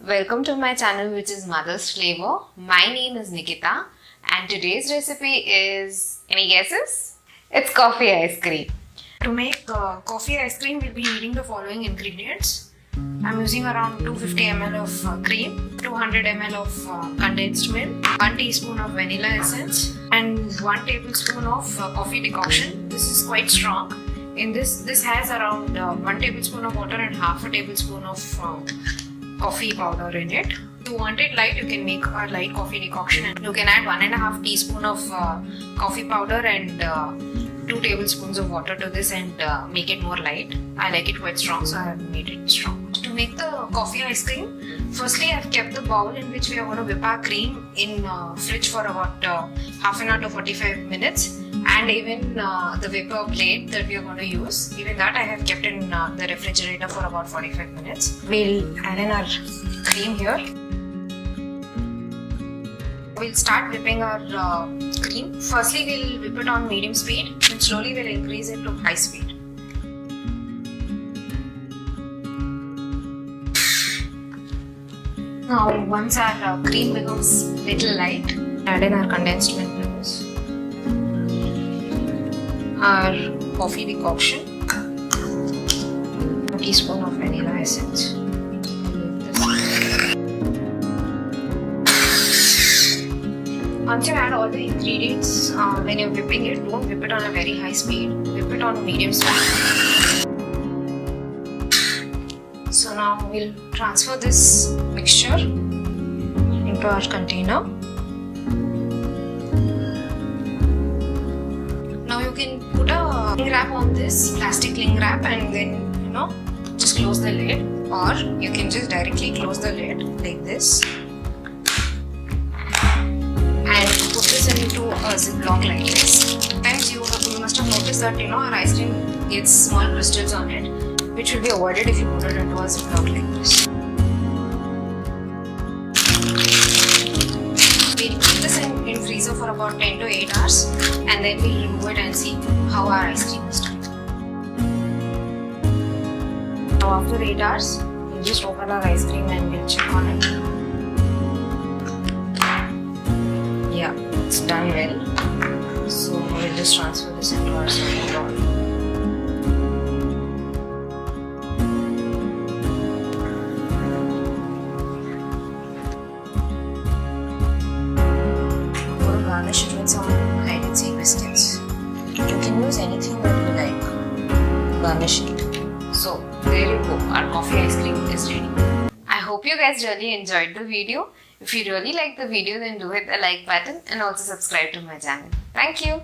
Welcome to my channel, which is Mother's Flavor. My name is Nikita and today's recipe is, any guesses? It's coffee ice cream. To make coffee ice cream, we'll be needing the following ingredients. I'm using around 250 ml of cream, 200 ml of condensed milk, 1 teaspoon of vanilla essence and 1 tablespoon of coffee decoction. This is quite strong. In this has around 1 tablespoon of water and half a tablespoon of coffee powder in it. If you want it light, you can make a light coffee decoction and you can add 1.5 teaspoon of coffee powder and 2 tablespoons of water to this and make it more light. I like it quite strong, so I have made it strong. To make the coffee ice cream, firstly I have kept the bowl in which we are going to whip our cream in fridge for about half an hour to 45 minutes. And even the whipper blade that we are going to use, even that I have kept in the refrigerator for about 45 minutes. We'll add in our cream here. We'll start whipping our cream. Firstly, we'll whip it on medium speed and slowly we'll increase it to high speed. Now, once our cream becomes little light, add in our condensed milk to this. Our coffee decoction, 1 teaspoon of vanilla essence. Once you add all the ingredients, when you're whipping it, don't whip it on a very high speed, whip it on medium speed. So now we'll transfer this mixture into our container. Now you can put a cling wrap on this, plastic cling wrap, and then just close the lid, or you can just directly close the lid like this and put this into a ziploc like this. Sometimes you must have noticed that our ice cream gets small crystals on it, which will be avoided if you put it into a ziploc like this. We'll keep this in freezer for about 10 to 8 hours and then we'll remove it and see how our ice cream is done. Now after 8 hours, we'll just open our ice cream and we'll check on it. Yeah, it's done well. So we'll just transfer this into our serving bowl. Garnish it with some hide and seek biscuits. You can use anything that you like. Garnish it. So there you go. Our coffee ice cream is ready. I hope you guys really enjoyed the video. If you really like the video, then do hit the like button and also subscribe to my channel. Thank you.